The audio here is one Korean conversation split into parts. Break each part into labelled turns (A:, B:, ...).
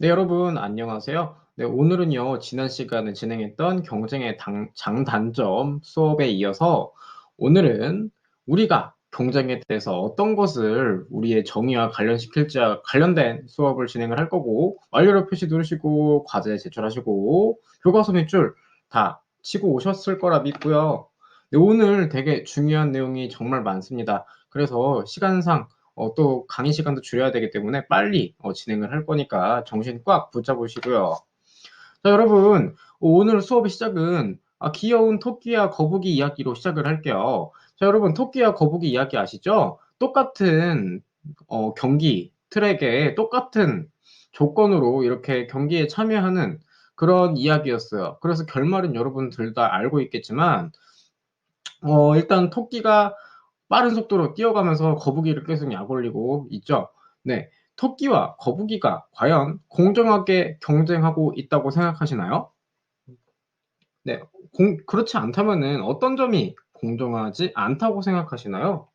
A: 네, 여러분, 안녕하세요. 네, 오늘은요, 지난 시간에 진행했던 경쟁의 장단점 수업에 이어서 오늘은 우리가 경쟁에 대해서 어떤 것을 우리의 정의와 관련시킬지와 관련된 수업을 진행을 할 거고, 완료로 표시 누르시고, 과제 제출하시고, 교과서 밑줄 다 치고 오셨을 거라 믿고요. 네, 오늘 되게 중요한 내용이 정말 많습니다. 그래서 시간상 또 강의 시간도 줄여야 되기 때문에 빨리 진행을 할 거니까 정신 꽉 붙잡으시고요. 자, 여러분, 오늘 수업의 시작은 귀여운 토끼와 거북이 이야기로 시작을 할게요. 자, 여러분, 토끼와 거북이 이야기 아시죠? 똑같은 경기 트랙에 똑같은 조건으로 이렇게 경기에 참여하는 그런 이야기였어요. 그래서 결말은 여러분들 다 알고 있겠지만 일단 토끼가 빠른 속도로 뛰어가면서 거북이를 계속 약올리고 있죠. 네. 토끼와 거북이가 과연 공정하게 경쟁하고 있다고 생각하시나요? 네. 그렇지 않다면은 어떤 점이 공정하지 않다고 생각하시나요?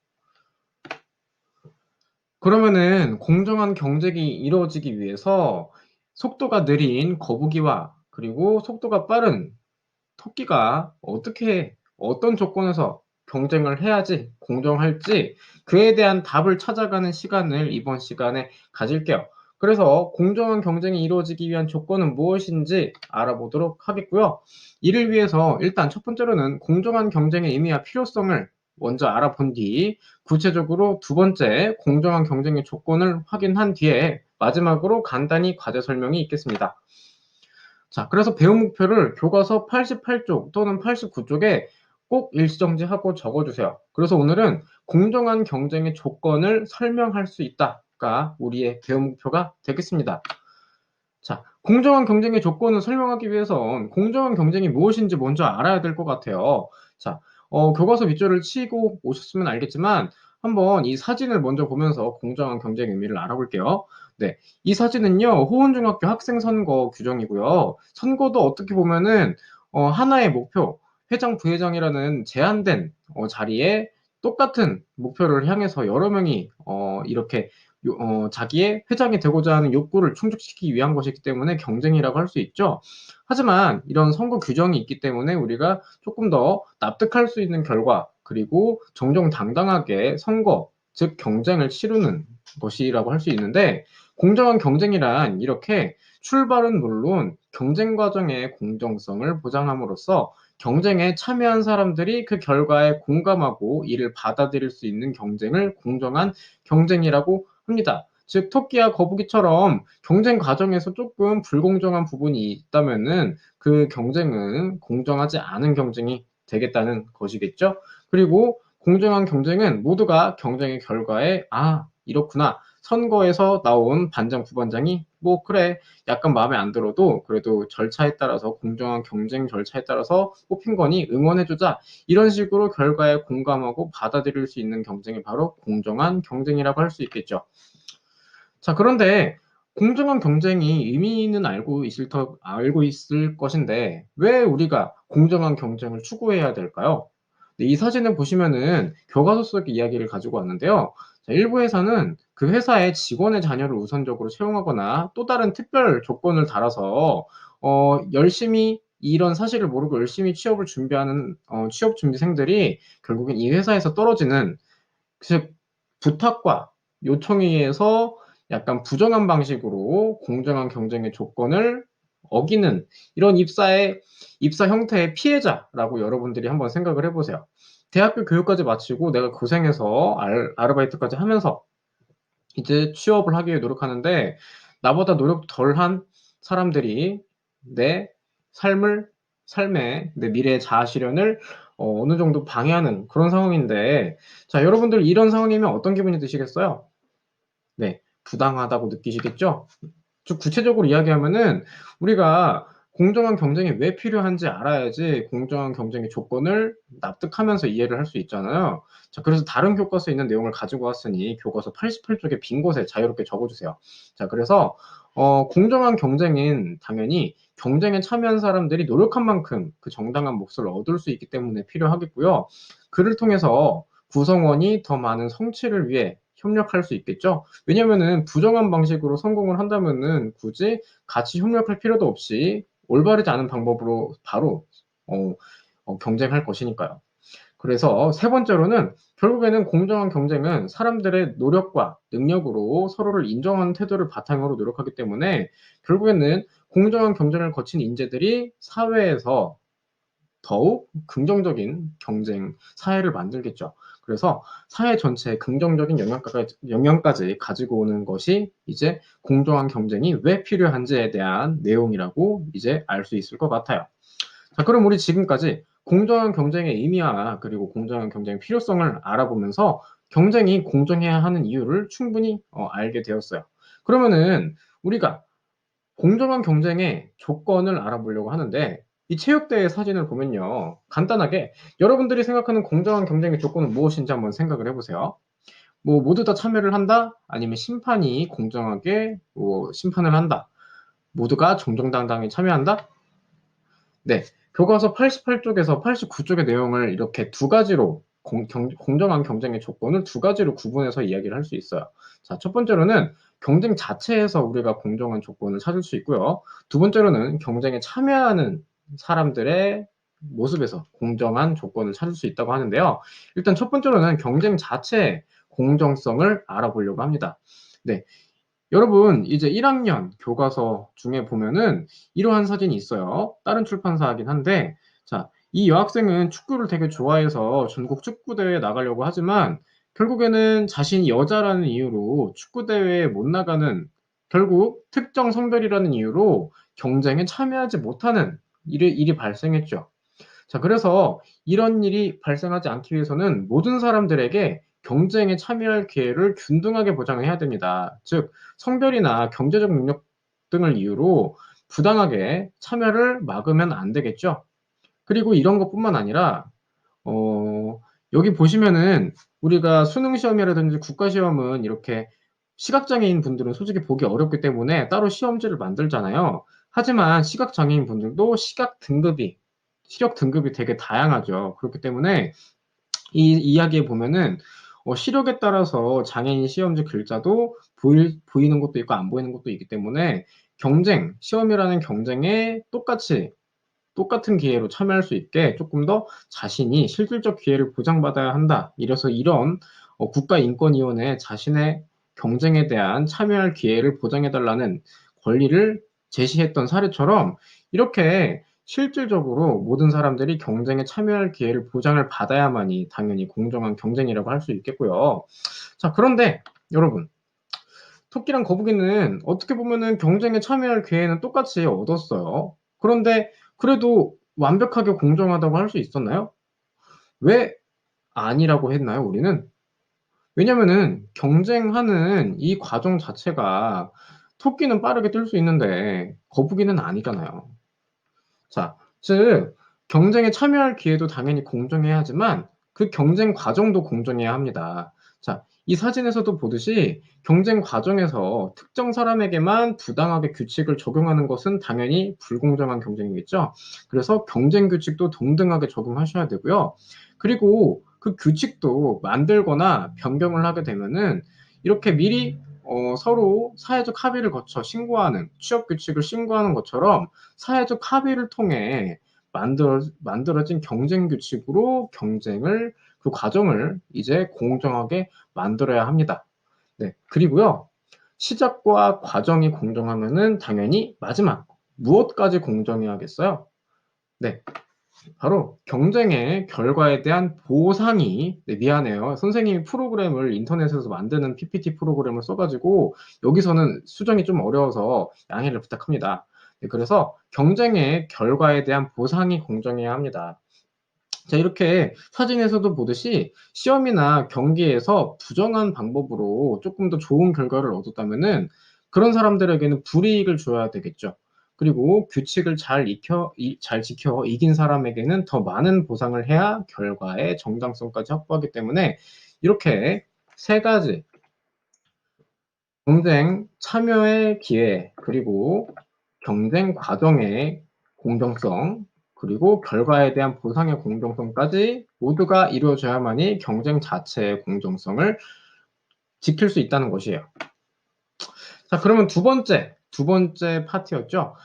A: 그러면은 공정한 경쟁이 이루어지기 위해서 속도가 느린 거북이와 그리고 속도가 빠른 토끼가 어떻게 어떤 조건에서 경쟁을 해야지 공정할지 그에 대한 답을 찾아가는 시간을 이번 시간에 가질게요. 그래서 공정한 경쟁이 이루어지기 위한 조건은 무엇인지 알아보도록 하겠고요. 이를 위해서 일단 첫 번째로는 공정한 경쟁의 의미와 필요성을 먼저 알아본 뒤 구체적으로 두 번째 공정한 경쟁의 조건을 확인한 뒤에 마지막으로 간단히 과제 설명이 있겠습니다. 자, 그래서 배움 목표를 교과서 88쪽 또는 89쪽에 꼭 일시정지하고 적어주세요. 그래서 오늘은 공정한 경쟁의 조건을 설명할 수 있다가 우리의 배움 목표가 되겠습니다. 자, 공정한 경쟁의 조건을 설명하기 위해선 공정한 경쟁이 무엇인지 먼저 알아야 될 것 같아요. 자, 교과서 밑줄을 치고 오셨으면 알겠지만 한번 이 사진을 먼저 보면서 공정한 경쟁의 의미를 알아볼게요. 네, 이 사진은요 호원중학교 학생 선거 규정이고요. 선거도 어떻게 보면은 하나의 목표, 회장, 부회장이라는 제한된 자리에 똑같은 목표를 향해서 여러 명이 이렇게 자기의 회장이 되고자 하는 욕구를 충족시키기 위한 것이기 때문에 경쟁이라고 할 수 있죠. 하지만 이런 선거 규정이 있기 때문에 우리가 조금 더 납득할 수 있는 결과 그리고 정정당당하게 선거, 즉 경쟁을 치르는 것이라고 할 수 있는데 공정한 경쟁이란 이렇게 출발은 물론 경쟁 과정의 공정성을 보장함으로써 경쟁에 참여한 사람들이 그 결과에 공감하고 이를 받아들일 수 있는 경쟁을 공정한 경쟁이라고 합니다. 즉 토끼와 거북이처럼 경쟁 과정에서 조금 불공정한 부분이 있다면은 그 경쟁은 공정하지 않은 경쟁이 되겠다는 것이겠죠. 그리고 공정한 경쟁은 모두가 경쟁의 결과에 이렇구나. 선거에서 나온 반장 부반장이 뭐 그래 약간 마음에 안 들어도 그래도 절차에 따라서 공정한 경쟁 절차에 따라서 뽑힌 거니 응원해주자 이런 식으로 결과에 공감하고 받아들일 수 있는 경쟁이 바로 공정한 경쟁이라고 할 수 있겠죠. 자, 그런데 공정한 경쟁이 의미는 알고 있을 것인데 왜 우리가 공정한 경쟁을 추구해야 될까요? 네, 이 사진을 보시면은 교과서 속의 이야기를 가지고 왔는데요. 자, 일부 회사는 그 회사의 직원의 자녀를 우선적으로 채용하거나 또 다른 특별 조건을 달아서 열심히 이런 사실을 모르고 열심히 취업을 준비하는 취업 준비생들이 결국엔 이 회사에서 떨어지는 즉 부탁과 요청에 의해서 약간 부정한 방식으로 공정한 경쟁의 조건을 어기는 이런 입사 형태의 피해자라고 여러분들이 한번 생각을 해보세요. 대학교 교육까지 마치고 내가 고생해서 아르바이트까지 하면서 이제 취업을 하기 위해 노력하는데 나보다 노력 덜한 사람들이 내 삶의 내 미래의 자아 실현을 어느 정도 방해하는 그런 상황인데 자, 여러분들 이런 상황이면 어떤 기분이 드시겠어요? 네, 부당하다고 느끼시겠죠? 좀 구체적으로 이야기하면은 우리가 공정한 경쟁이 왜 필요한지 알아야지 공정한 경쟁의 조건을 납득하면서 이해를 할 수 있잖아요. 자, 그래서 다른 교과서에 있는 내용을 가지고 왔으니 교과서 88쪽에 빈 곳에 자유롭게 적어주세요. 자, 그래서 공정한 경쟁은 당연히 경쟁에 참여한 사람들이 노력한 만큼 그 정당한 몫을 얻을 수 있기 때문에 필요하겠고요. 그를 통해서 구성원이 더 많은 성취를 위해 협력할 수 있겠죠. 왜냐면은 부정한 방식으로 성공을 한다면은 굳이 같이 협력할 필요도 없이 올바르지 않은 방법으로 바로 경쟁할 것이니까요. 그래서 세 번째로는 결국에는 공정한 경쟁은 사람들의 노력과 능력으로 서로를 인정하는 태도를 바탕으로 노력하기 때문에 결국에는 공정한 경쟁을 거친 인재들이 사회에서 더욱 긍정적인 경쟁 사회를 만들겠죠. 그래서 사회 전체에 긍정적인 영향까지 가지고 오는 것이 이제 공정한 경쟁이 왜 필요한지에 대한 내용이라고 이제 알 수 있을 것 같아요. 자, 그럼 우리 지금까지 공정한 경쟁의 의미와 그리고 공정한 경쟁의 필요성을 알아보면서 경쟁이 공정해야 하는 이유를 충분히 알게 되었어요. 그러면은 우리가 공정한 경쟁의 조건을 알아보려고 하는데 이 체육대회 사진을 보면요. 간단하게 여러분들이 생각하는 공정한 경쟁의 조건은 무엇인지 한번 생각을 해보세요. 뭐 모두 다 참여를 한다? 아니면 심판이 공정하게 심판을 한다? 모두가 정정당당히 참여한다? 네. 교과서 88쪽에서 89쪽의 내용을 이렇게 두 가지로 공정한 경쟁의 조건을 두 가지로 구분해서 이야기를 할 수 있어요. 자, 첫 번째로는 경쟁 자체에서 우리가 공정한 조건을 찾을 수 있고요. 두 번째로는 경쟁에 참여하는 사람들의 모습에서 공정한 조건을 찾을 수 있다고 하는데요. 일단 첫 번째로는 경쟁 자체의 공정성을 알아보려고 합니다. 네. 여러분, 이제 1학년 교과서 중에 보면은 이러한 사진이 있어요. 다른 출판사이긴 한데, 자, 이 여학생은 축구를 되게 좋아해서 전국 축구대회에 나가려고 하지만, 결국에는 자신이 여자라는 이유로 축구대회에 못 나가는, 결국 특정 성별이라는 이유로 경쟁에 참여하지 못하는 일이 발생했죠. 자, 그래서 이런 일이 발생하지 않기 위해서는 모든 사람들에게 경쟁에 참여할 기회를 균등하게 보장을 해야 됩니다. 즉, 성별이나 경제적 능력 등을 이유로 부당하게 참여를 막으면 안 되겠죠. 그리고 이런 것뿐만 아니라 여기 보시면은 우리가 수능 시험이라든지 국가 시험은 이렇게 시각장애인 분들은 솔직히 보기 어렵기 때문에 따로 시험지를 만들잖아요. 하지만 시각장애인 분들도 시력 등급이 되게 다양하죠. 그렇기 때문에 이 이야기에 보면은 시력에 따라서 장애인 시험지 글자도 보이는 것도 있고 안 보이는 것도 있기 때문에 시험이라는 경쟁에 똑같은 기회로 참여할 수 있게 조금 더 자신이 실질적 기회를 보장받아야 한다. 이래서 이런 국가인권위원회 자신의 경쟁에 대한 참여할 기회를 보장해달라는 권리를 제시했던 사례처럼 이렇게 실질적으로 모든 사람들이 경쟁에 참여할 기회를 보장을 받아야만이 당연히 공정한 경쟁이라고 할 수 있겠고요. 자, 그런데 여러분, 토끼랑 거북이는 어떻게 보면은 경쟁에 참여할 기회는 똑같이 얻었어요. 그런데 그래도 완벽하게 공정하다고 할 수 있었나요? 왜 아니라고 했나요, 우리는? 왜냐면은 경쟁하는 이 과정 자체가 토끼는 빠르게 뛸 수 있는데 거북이는 아니잖아요. 자, 즉 경쟁에 참여할 기회도 당연히 공정해야 하지만 그 경쟁 과정도 공정해야 합니다. 자, 이 사진에서도 보듯이 경쟁 과정에서 특정 사람에게만 부당하게 규칙을 적용하는 것은 당연히 불공정한 경쟁이겠죠. 그래서 경쟁 규칙도 동등하게 적용하셔야 되고요. 그리고 그 규칙도 만들거나 변경을 하게 되면은 이렇게 미리 서로 사회적 합의를 거쳐 취업 규칙을 신고하는 것처럼 사회적 합의를 통해 만들어진 경쟁 규칙으로 그 과정을 이제 공정하게 만들어야 합니다. 네. 그리고요. 시작과 과정이 공정하면은 당연히 마지막 무엇까지 공정해야겠어요? 네. 바로 경쟁의 결과에 대한 보상이 미안해요. 선생님이 프로그램을 인터넷에서 만드는 PPT 프로그램을 써가지고 여기서는 수정이 좀 어려워서 양해를 부탁합니다. 네, 그래서 경쟁의 결과에 대한 보상이 공정해야 합니다. 자, 이렇게 사진에서도 보듯이 시험이나 경기에서 부정한 방법으로 조금 더 좋은 결과를 얻었다면은 그런 사람들에게는 불이익을 줘야 되겠죠. 그리고 규칙을 잘 지켜 이긴 사람에게는 더 많은 보상을 해야 결과의 정당성까지 확보하기 때문에 이렇게 세 가지 경쟁 참여의 기회, 그리고 경쟁 과정의 공정성, 그리고 결과에 대한 보상의 공정성까지 모두가 이루어져야만이 경쟁 자체의 공정성을 지킬 수 있다는 것이에요. 자, 그러면 두 번째 파트였죠.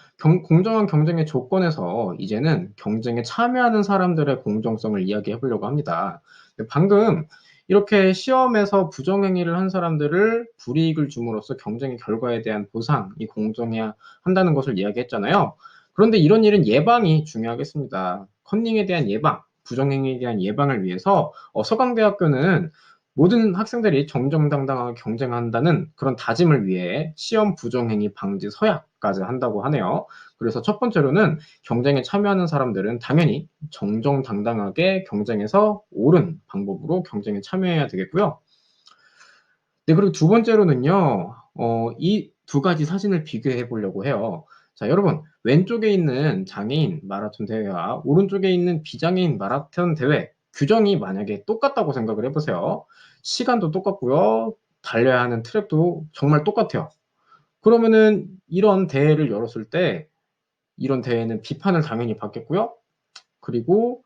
A: 공정한 경쟁의 조건에서 이제는 경쟁에 참여하는 사람들의 공정성을 이야기해 보려고 합니다. 방금 이렇게 시험에서 부정행위를 한 사람들을 불이익을 줌으로써 경쟁의 결과에 대한 보상이 공정해야 한다는 것을 이야기했잖아요. 그런데 이런 일은 예방이 중요하겠습니다. 컨닝에 대한 예방, 부정행위에 대한 예방을 위해서 서강대학교는 모든 학생들이 정정당당하게 경쟁한다는 그런 다짐을 위해 시험 부정행위 방지 서약까지 한다고 하네요. 그래서 첫 번째로는 경쟁에 참여하는 사람들은 당연히 정정당당하게 경쟁에서 옳은 방법으로 경쟁에 참여해야 되겠고요. 네, 그리고 두 번째로는요, 이 두 가지 사진을 비교해 보려고 해요. 자, 여러분, 왼쪽에 있는 장애인 마라톤 대회와 오른쪽에 있는 비장애인 마라톤 대회, 규정이 만약에 똑같다고 생각을 해보세요. 시간도 똑같고요, 달려야 하는 트랙도 정말 똑같아요. 그러면은 이런 대회를 열었을 때, 이런 대회는 비판을 당연히 받겠고요. 그리고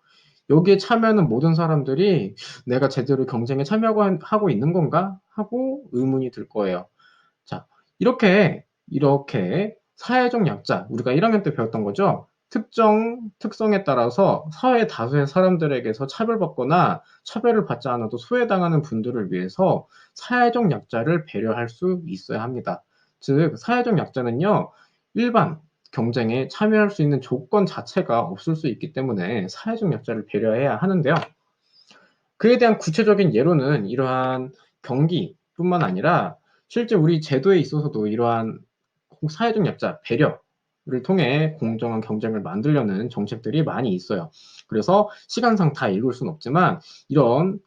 A: 여기에 참여하는 모든 사람들이 내가 제대로 경쟁에 참여하고 있는 건가? 하고 의문이 들 거예요. 자, 이렇게 사회적 약자, 우리가 1학년 때 배웠던 거죠. 특정 특성에 따라서 사회 다수의 사람들에게서 차별받거나 차별을 받지 않아도 소외당하는 분들을 위해서 사회적 약자를 배려할 수 있어야 합니다. 즉, 사회적 약자는요, 일반 경쟁에 참여할 수 있는 조건 자체가 없을 수 있기 때문에 사회적 약자를 배려해야 하는데요. 그에 대한 구체적인 예로는 이러한 경기뿐만 아니라 실제 우리 제도에 있어서도 이러한 사회적 약자, 배려를 통해 공정한 경쟁을 만들려는 정책들이 많이 있어요. 그래서 시간상 다 읽을 수는 없지만 이런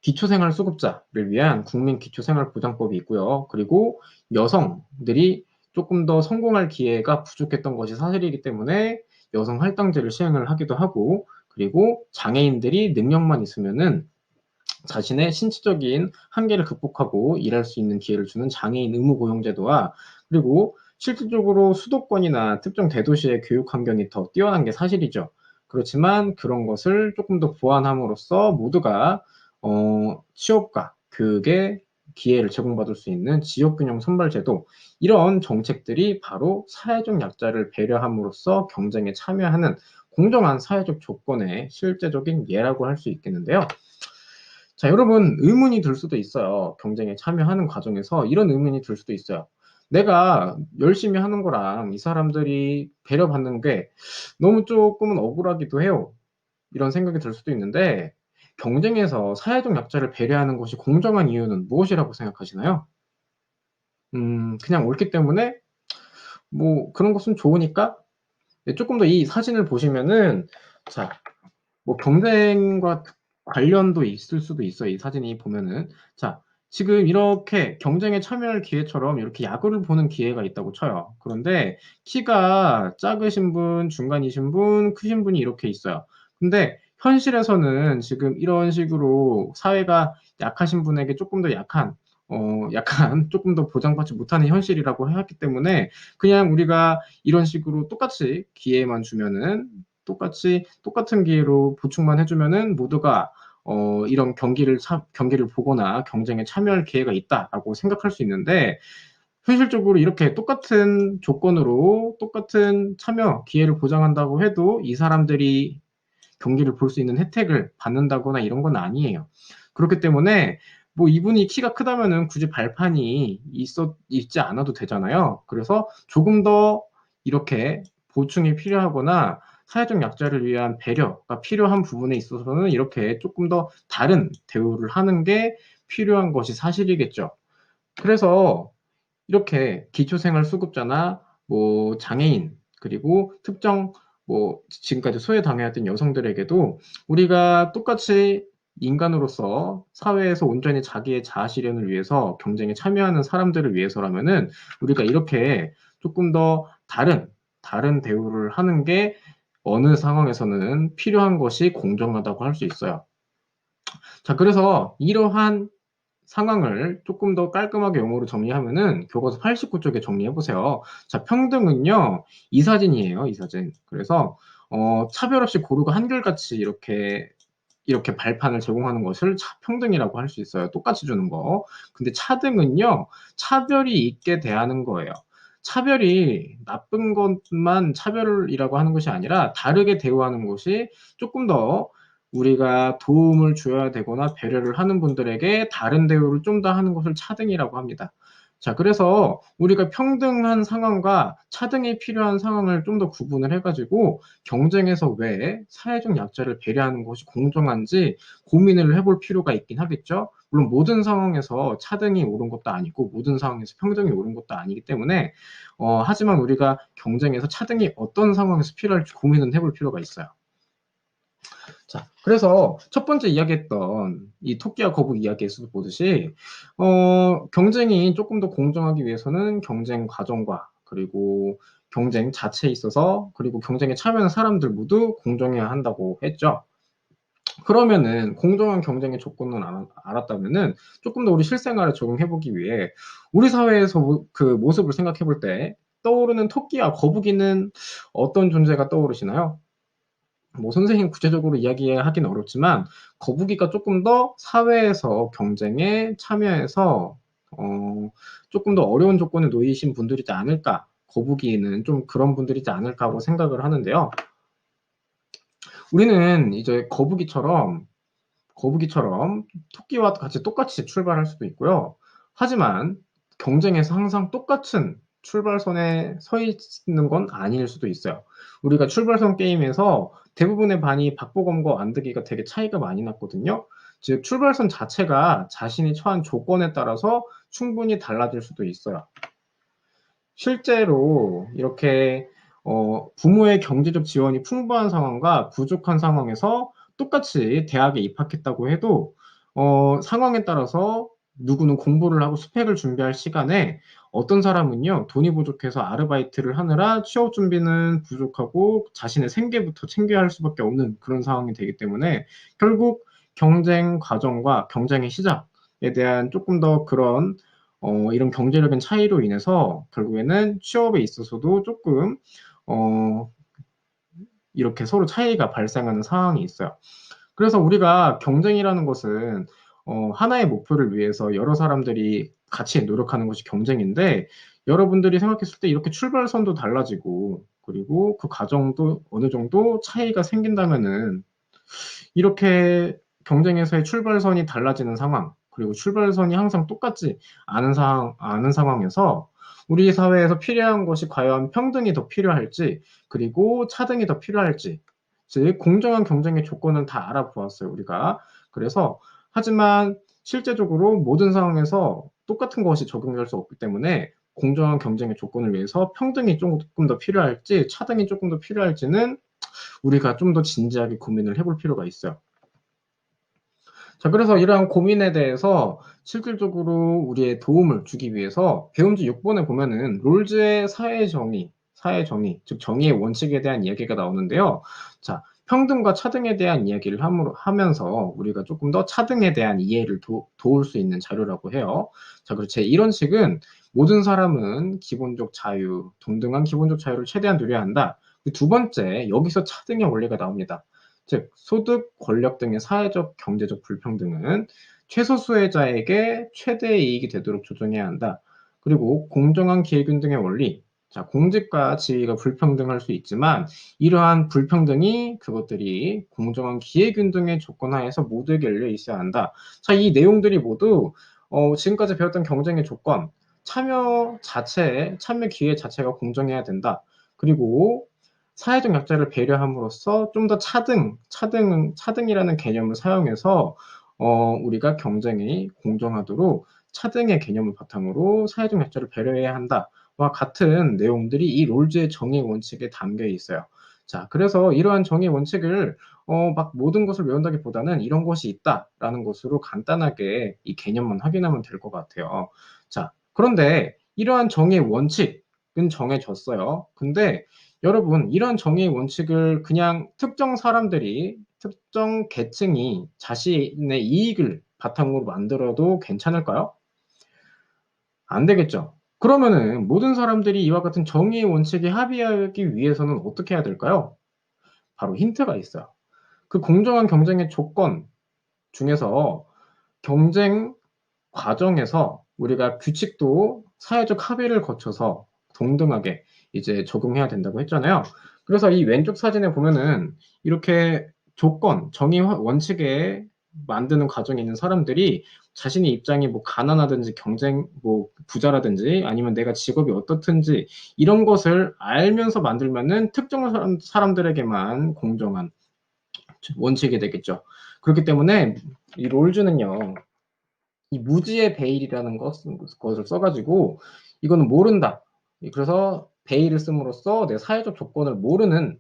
A: 기초생활수급자를 위한 국민기초생활보장법이 있고요. 그리고 여성들이 조금 더 성공할 기회가 부족했던 것이 사실이기 때문에 여성 할당제를 시행을 하기도 하고, 그리고 장애인들이 능력만 있으면은 자신의 신체적인 한계를 극복하고 일할 수 있는 기회를 주는 장애인 의무 고용제도와, 그리고 실질적으로 수도권이나 특정 대도시의 교육 환경이 더 뛰어난 게 사실이죠. 그렇지만 그런 것을 조금 더 보완함으로써 모두가 취업과 교육의 기회를 제공받을 수 있는 지역균형 선발제도, 이런 정책들이 바로 사회적 약자를 배려함으로써 경쟁에 참여하는 공정한 사회적 조건의 실제적인 예라고 할 수 있겠는데요. 자, 여러분, 의문이 들 수도 있어요. 경쟁에 참여하는 과정에서 이런 의문이 들 수도 있어요. 내가 열심히 하는 거랑 이 사람들이 배려받는 게 너무 조금은 억울하기도 해요. 이런 생각이 들 수도 있는데, 경쟁에서 사회적 약자를 배려하는 것이 공정한 이유는 무엇이라고 생각하시나요? 그냥 옳기 때문에 뭐 그런 것은 좋으니까. 네, 조금 더 이 사진을 보시면은, 자, 뭐 경쟁과 관련도 있을 수도 있어요. 이 사진이 보면은. 자, 지금 이렇게 경쟁에 참여할 기회처럼 이렇게 야구를 보는 기회가 있다고 쳐요. 그런데 키가 작으신 분, 중간이신 분, 크신 분이 이렇게 있어요. 근데 현실에서는 지금 이런 식으로 사회가 약하신 분에게 조금 더 약간 조금 더 보장받지 못하는 현실이라고 해왔기 때문에 그냥 우리가 이런 식으로 똑같이 기회만 주면은 똑같은 기회로 보충만 해주면은 모두가 이런 경기를 보거나 경쟁에 참여할 기회가 있다라고 생각할 수 있는데, 현실적으로 이렇게 똑같은 조건으로 똑같은 참여 기회를 보장한다고 해도 이 사람들이 경기를 볼 수 있는 혜택을 받는다거나 이런 건 아니에요. 그렇기 때문에 뭐 이분이 키가 크다면은 굳이 발판이 있지 않아도 되잖아요. 그래서 조금 더 이렇게 보충이 필요하거나 사회적 약자를 위한 배려가 필요한 부분에 있어서는 이렇게 조금 더 다른 대우를 하는 게 필요한 것이 사실이겠죠. 그래서 이렇게 기초생활수급자나 뭐 장애인, 그리고 특정 뭐 지금까지 소외당해왔던 여성들에게도 우리가 똑같이 인간으로서 사회에서 온전히 자기의 자아 실현을 위해서 경쟁에 참여하는 사람들을 위해서라면은 우리가 이렇게 조금 더 다른 대우를 하는 게 어느 상황에서는 필요한 것이 공정하다고 할 수 있어요. 자, 그래서 이러한 상황을 조금 더 깔끔하게 영어로 정리하면은 교과서 89쪽에 정리해 보세요. 자, 평등은요, 이 사진이에요, 이 사진. 그래서 차별 없이 고루가 한결같이 이렇게 이렇게 발판을 제공하는 것을 평등이라고 할 수 있어요. 똑같이 주는 거. 근데 차등은요, 차별이 있게 대하는 거예요. 차별이 나쁜 것만 차별이라고 하는 것이 아니라 다르게 대우하는 것이 조금 더 우리가 도움을 줘야 되거나 배려를 하는 분들에게 다른 대우를 좀 더 하는 것을 차등이라고 합니다. 자, 그래서 우리가 평등한 상황과 차등이 필요한 상황을 좀 더 구분을 해가지고 경쟁에서 왜 사회적 약자를 배려하는 것이 공정한지 고민을 해볼 필요가 있긴 하겠죠. 물론 모든 상황에서 차등이 옳은 것도 아니고 모든 상황에서 평등이 옳은 것도 아니기 때문에 하지만 우리가 경쟁에서 차등이 어떤 상황에서 필요할지 고민은 해볼 필요가 있어요. 자, 그래서 첫 번째 이야기했던 이 토끼와 거북이 이야기에서도 보듯이 경쟁이 조금 더 공정하기 위해서는 경쟁 과정과 그리고 경쟁 자체에 있어서 그리고 경쟁에 참여하는 사람들 모두 공정해야 한다고 했죠. 그러면은 공정한 경쟁의 조건을 알았다면은 조금 더 우리 실생활에 적용해보기 위해 우리 사회에서 그 모습을 생각해볼 때 떠오르는 토끼와 거북이는 어떤 존재가 떠오르시나요? 뭐 선생님 구체적으로 이야기하기는 어렵지만 거북이가 조금 더 사회에서 경쟁에 참여해서 조금 더 어려운 조건에 놓이신 분들이지 않을까, 거북이는 좀 그런 분들이지 않을까 하고 생각을 하는데요. 우리는 이제 거북이처럼 토끼와 같이 똑같이 출발할 수도 있고요. 하지만 경쟁에서 항상 똑같은 출발선에 서 있는 건 아닐 수도 있어요. 우리가 출발선 게임에서 대부분의 반이 박보검과 완득이가 되게 차이가 많이 났거든요. 즉 출발선 자체가 자신이 처한 조건에 따라서 충분히 달라질 수도 있어요. 실제로 이렇게 부모의 경제적 지원이 풍부한 상황과 부족한 상황에서 똑같이 대학에 입학했다고 해도 상황에 따라서 누구는 공부를 하고 스펙을 준비할 시간에 어떤 사람은요 돈이 부족해서 아르바이트를 하느라 취업 준비는 부족하고 자신의 생계부터 챙겨야 할 수밖에 없는 그런 상황이 되기 때문에 결국 경쟁 과정과 경쟁의 시작에 대한 조금 더 그런 이런 경제적인 차이로 인해서 결국에는 취업에 있어서도 조금 이렇게 서로 차이가 발생하는 상황이 있어요. 그래서 우리가 경쟁이라는 것은 하나의 목표를 위해서 여러 사람들이 같이 노력하는 것이 경쟁인데 여러분들이 생각했을 때 이렇게 출발선도 달라지고 그리고 그 과정도 어느 정도 차이가 생긴다면은 이렇게 경쟁에서의 출발선이 달라지는 상황, 그리고 출발선이 항상 똑같지 않은 상황에서 우리 사회에서 필요한 것이 과연 평등이 더 필요할지, 그리고 차등이 더 필요할지, 즉, 공정한 경쟁의 조건은 다 알아보았어요, 우리가. 그래서, 하지만 실제적으로 모든 상황에서 똑같은 것이 적용될 수 없기 때문에 공정한 경쟁의 조건을 위해서 평등이 조금 더 필요할지, 차등이 조금 더 필요할지는 우리가 좀 더 진지하게 고민을 해볼 필요가 있어요. 자, 그래서 이러한 고민에 대해서 실질적으로 우리의 도움을 주기 위해서 배움지 6번에 보면은 롤즈의 사회 정의, 즉 정의의 원칙에 대한 이야기가 나오는데요. 자, 평등과 차등에 대한 이야기를 하면서 우리가 조금 더 차등에 대한 이해를 도울 수 있는 자료라고 해요. 자, 그리고 제 1원칙은 모든 사람은 기본적 자유, 동등한 기본적 자유를 최대한 누려야 한다. 두 번째, 여기서 차등의 원리가 나옵니다. 즉 소득, 권력 등의 사회적, 경제적 불평등은 최소 수혜자에게 최대의 이익이 되도록 조정해야 한다. 그리고 공정한 기회균등의 원리. 자, 공직과 지위가 불평등할 수 있지만 이러한 불평등이 그것들이 공정한 기회균등의 조건 하에서 모두에게 열려 있어야 한다. 자, 이 내용들이 모두 지금까지 배웠던 경쟁의 조건, 참여 기회 자체가 공정해야 된다. 그리고 사회적 약자를 배려함으로써 좀 더 차등이라는 개념을 사용해서 우리가 경쟁이 공정하도록 차등의 개념을 바탕으로 사회적 약자를 배려해야 한다와 같은 내용들이 이 롤즈의 정의 원칙에 담겨 있어요. 자, 그래서 이러한 정의 원칙을 막 모든 것을 외운다기보다는 이런 것이 있다라는 것으로 간단하게 이 개념만 확인하면 될 것 같아요. 자, 그런데 이러한 정의 원칙은 정해졌어요. 근데 여러분, 이런 정의의 원칙을 그냥 특정 계층이 자신의 이익을 바탕으로 만들어도 괜찮을까요? 안 되겠죠. 그러면은 모든 사람들이 이와 같은 정의의 원칙에 합의하기 위해서는 어떻게 해야 될까요? 바로 힌트가 있어요. 그 공정한 경쟁의 조건 중에서 경쟁 과정에서 우리가 규칙도 사회적 합의를 거쳐서 동등하게 이제 적용해야 된다고 했잖아요. 그래서 이 왼쪽 사진에 보면은 이렇게 조건, 정의 원칙에 만드는 과정에 있는 사람들이 자신의 입장이 뭐 가난하든지 경쟁, 뭐 부자라든지 아니면 내가 직업이 어떻든지 이런 것을 알면서 만들면은 특정 사람들에게만 공정한 원칙이 되겠죠. 그렇기 때문에 이 롤즈는요, 이 무지의 베일이라는 것을 써가지고 이거는 모른다. 그래서 베일을 씀으로써 내 사회적 조건을 모르는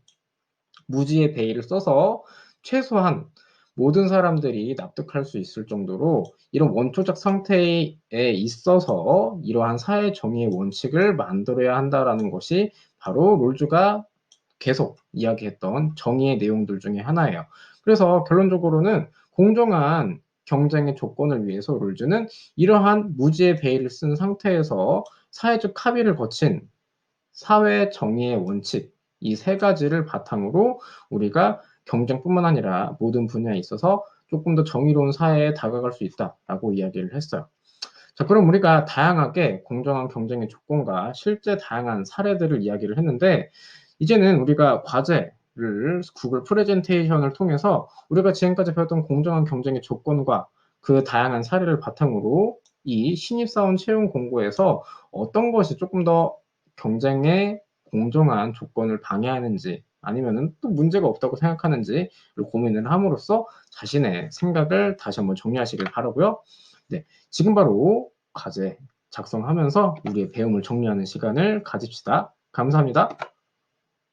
A: 무지의 베일을 써서 최소한 모든 사람들이 납득할 수 있을 정도로 이런 원초적 상태에 있어서 이러한 사회 정의의 원칙을 만들어야 한다라는 것이 바로 롤즈가 계속 이야기했던 정의의 내용들 중에 하나예요. 그래서 결론적으로는 공정한 경쟁의 조건을 위해서 롤즈는 이러한 무지의 베일을 쓴 상태에서 사회적 합의를 거친 사회 정의의 원칙, 이 세 가지를 바탕으로 우리가 경쟁뿐만 아니라 모든 분야에 있어서 조금 더 정의로운 사회에 다가갈 수 있다라고 이야기를 했어요. 자, 그럼 우리가 다양하게 공정한 경쟁의 조건과 실제 다양한 사례들을 이야기를 했는데, 이제는 우리가 과제를 구글 프레젠테이션을 통해서 우리가 지금까지 배웠던 공정한 경쟁의 조건과 그 다양한 사례를 바탕으로 이 신입사원 채용 공고에서 어떤 것이 조금 더 경쟁의 공정한 조건을 방해하는지 아니면은 또 문제가 없다고 생각하는지를 고민을 함으로써 자신의 생각을 다시 한번 정리하시길 바라고요. 네, 지금 바로 과제 작성하면서 우리의 배움을 정리하는 시간을 가집시다. 감사합니다.